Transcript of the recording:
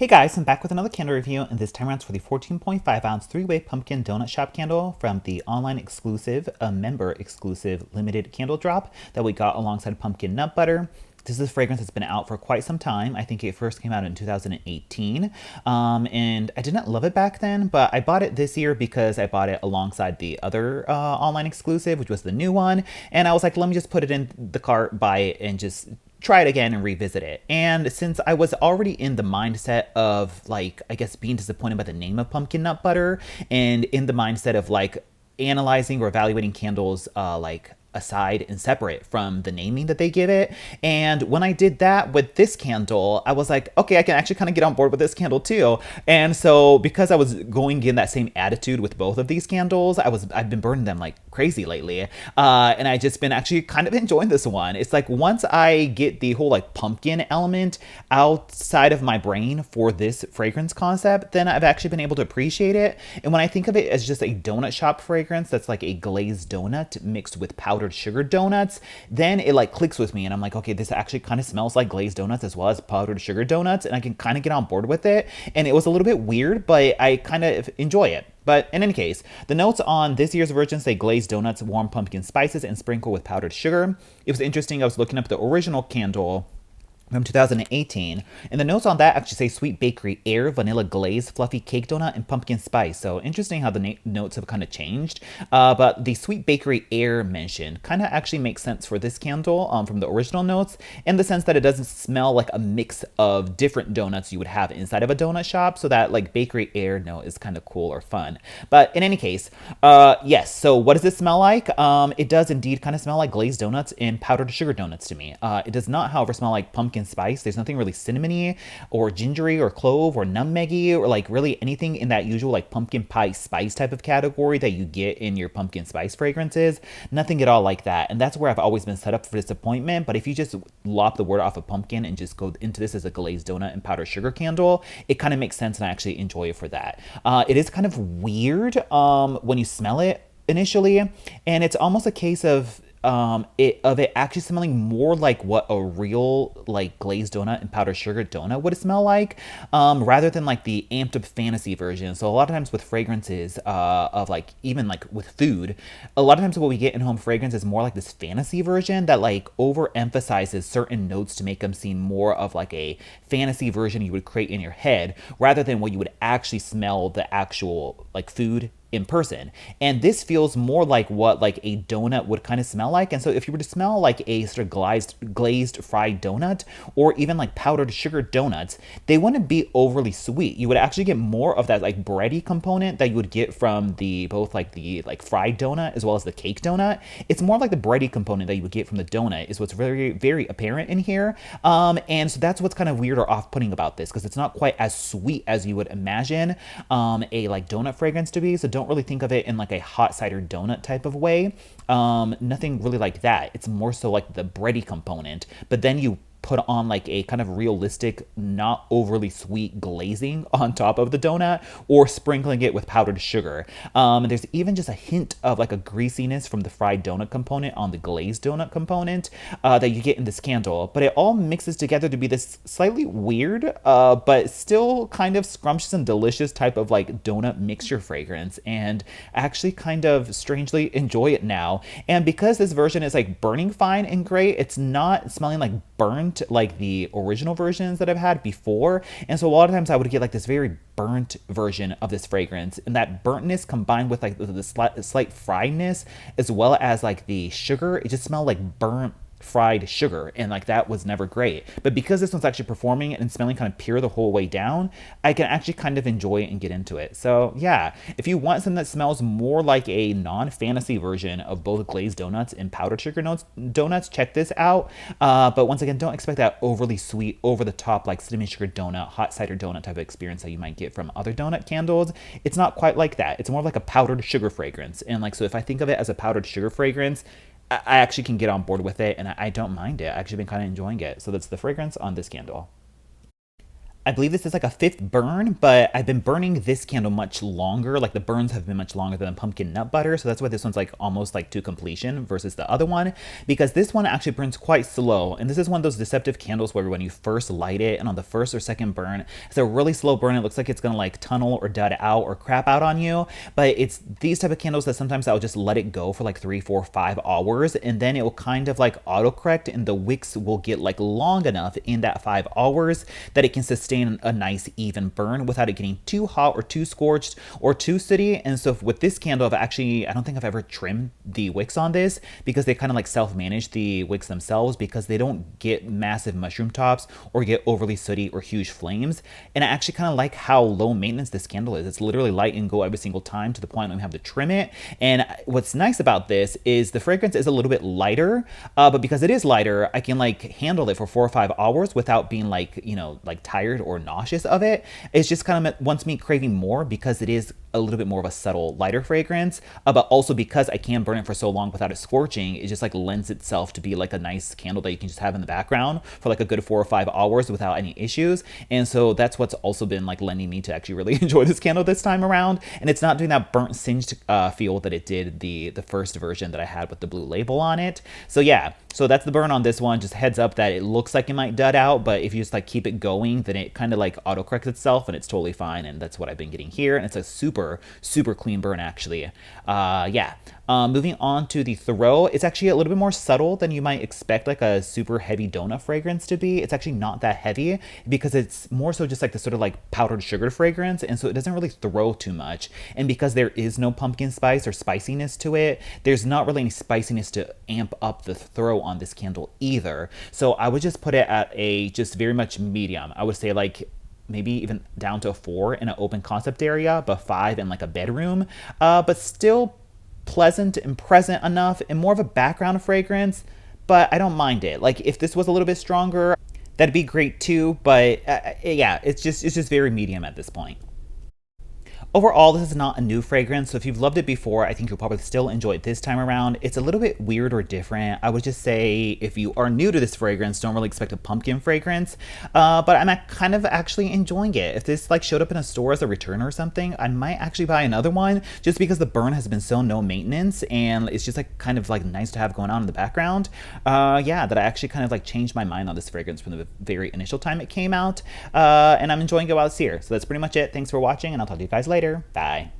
Hey guys, I'm back with another candle review, and this time around it's for the 14.5 ounce 3-way pumpkin donut shop candle from the online exclusive, member exclusive limited candle drop that we got alongside pumpkin nut butter. This is a fragrance that's been out for quite some time. I think it first came out in 2018, and I didn't love it back then, but I bought it this year because I bought it alongside the other online exclusive, which was the new one, and I was like, let me just put it in the cart, buy it, and just try it again and revisit it. And since I was already in the mindset of, like, I guess being disappointed by the name of pumpkin nut butter, and in the mindset of like analyzing or evaluating candles like aside and separate from the naming that they give it. And when I did that with this candle, I was like, okay, I can actually kind of get on board with this candle too. And so because I was going in that same attitude with both of these candles, I've been burning them like crazy lately. And I just been actually kind of enjoying this one. It's like once I get the whole like pumpkin element outside of my brain for this fragrance concept, then I've actually been able to appreciate it. And when I think of it as just a donut shop fragrance that's like a glazed donut mixed with powdered sugar donuts, then it like clicks with me and I'm like, okay, this actually kind of smells like glazed donuts as well as powdered sugar donuts, and I can kind of get on board with it. And it was a little bit weird, but I kind of enjoy it. But in any case, the notes on this year's version say glazed donuts, warm pumpkin spices, and sprinkle with powdered sugar. It was interesting, I was looking up the original candle from 2018, and the notes on that actually say sweet bakery, air, vanilla glaze, fluffy cake donut, and pumpkin spice. So interesting how the notes have kind of changed. But the sweet bakery air mentioned kind of actually makes sense for this candle from the original notes, in the sense that it doesn't smell like a mix of different donuts you would have inside of a donut shop. So that like bakery air note is kind of cool or fun. But in any case, yes. So what does it smell like? It does indeed kind of smell like glazed donuts and powdered sugar donuts to me. It does not, however, smell like pumpkin spice. There's nothing really cinnamony or gingery or clove or nutmeggy or like really anything in that usual like pumpkin pie spice type of category that you get in your pumpkin spice fragrances. Nothing at all like that. And that's where I've always been set up for disappointment. But if you just lop the word off of pumpkin and just go into this as a glazed donut and powdered sugar candle, it kind of makes sense, and I actually enjoy it for that. It is kind of weird when you smell it initially, and it's almost a case of it actually smelling more like what a real like glazed donut and powdered sugar donut would smell like, rather than like the amped up fantasy version. So a lot of times with fragrances, of like even like with food, a lot of times what we get in home fragrance is more like this fantasy version that like overemphasizes certain notes to make them seem more of like a fantasy version you would create in your head, rather than what you would actually smell the actual like food in person. And this feels more like what like a donut would kind of smell like. And so if you were to smell like a sort of glazed fried donut, or even like powdered sugar donuts, they wouldn't be overly sweet. You would actually get more of that like bready component that you would get from the both like the like fried donut as well as the cake donut. It's more like the bready component that you would get from the donut is what's very, very apparent in here. And so that's what's kind of weird or off-putting about this, because it's not quite as sweet as you would imagine a like donut fragrance to be. So don't really think of it in like a hot cider donut type of way. Nothing really like that. It's more so like the bready component, but then you put on like a kind of realistic, not overly sweet glazing on top of the donut, or sprinkling it with powdered sugar. There's even just a hint of like a greasiness from the fried donut component on the glazed donut component that you get in this candle. But it all mixes together to be this slightly weird, but still kind of scrumptious and delicious type of like donut mixture fragrance. And I actually kind of strangely enjoy it now. And because this version is like burning fine and great, it's not smelling like burnt like the original versions that I've had before. And so a lot of times I would get like this very burnt version of this fragrance, and that burntness combined with like the slight friedness as well as like the sugar, it just smelled like burnt fried sugar, and like that was never great. But because this one's actually performing and smelling kind of pure the whole way down, I can actually kind of enjoy it and get into it. So yeah, if you want something that smells more like a non-fantasy version of both glazed donuts and powdered sugar donuts, check this out. But once again, don't expect that overly sweet, over the top like cinnamon sugar donut, hot cider donut type of experience that you might get from other donut candles. It's not quite like that. It's more like a powdered sugar fragrance. And like, so if I think of it as a powdered sugar fragrance, I actually can get on board with it, and I don't mind it. I've actually been kind of enjoying it. So that's the fragrance on this candle. I believe this is like a fifth burn, but I've been burning this candle much longer. Like the burns have been much longer than the pumpkin nut butter. So that's why this one's like almost like to completion versus the other one, because this one actually burns quite slow. And this is one of those deceptive candles where when you first light it and on the first or second burn, it's a really slow burn. It looks like it's going to like tunnel or dud out or crap out on you. But it's these type of candles that sometimes I'll just let it go for like 3, 4, 5 hours. And then it will kind of like autocorrect and the wicks will get like long enough in that 5 hours that it can sustain a nice even burn without it getting too hot or too scorched or too sooty. And so with this candle, I don't think I've ever trimmed the wicks on this because they kind of like self-manage the wicks themselves because they don't get massive mushroom tops or get overly sooty or huge flames. And I actually kind of like how low maintenance this candle is. It's literally light and go every single time to the point when we have to trim it. And what's nice about this is the fragrance is a little bit lighter, but because it is lighter, I can like handle it for 4 or 5 hours without being like, like tired or nauseous of it. It's just kind of wants me craving more because it is a little bit more of a subtle lighter fragrance, but also because I can burn it for so long without it scorching, it just like lends itself to be like a nice candle that you can just have in the background for like a good 4 or 5 hours without any issues. And so that's what's also been like lending me to actually really enjoy this candle this time around. And it's not doing that burnt singed feel that it did the first version that I had with the blue label on it. So yeah, so that's the burn on this one. Just heads up that it looks like it might dud out, but if you just like keep it going, then it kind of like autocorrects itself and it's totally fine. And that's what I've been getting here. And it's a super clean burn actually. Yeah. Moving on to the Thoreau, it's actually a little bit more subtle than you might expect like a super heavy donut fragrance to be. It's actually not that heavy because it's more so just like the sort of like powdered sugar fragrance, and so it doesn't really throw too much. And because there is no pumpkin spice or spiciness to it, there's not really any spiciness to amp up the throw on this candle either. So I would just put it at a just very much medium. I would say like maybe even down to a 4 in an open concept area, but 5 in like a bedroom, but still pleasant and present enough and more of a background fragrance, but I don't mind it. Like if this was a little bit stronger, that'd be great too, but yeah, it's just very medium at this point. Overall, this is not a new fragrance, so if you've loved it before, I think you'll probably still enjoy it this time around. It's a little bit weird or different. I would just say if you are new to this fragrance, don't really expect a pumpkin fragrance, but I'm kind of actually enjoying it. If this like showed up in a store as a return or something, I might actually buy another one just because the burn has been so no maintenance and it's just like kind of like nice to have going on in the background. Yeah, that I actually kind of like changed my mind on this fragrance from the very initial time it came out, and I'm enjoying it while it's here. So that's pretty much it. Thanks for watching, and I'll talk to you guys later. Bye.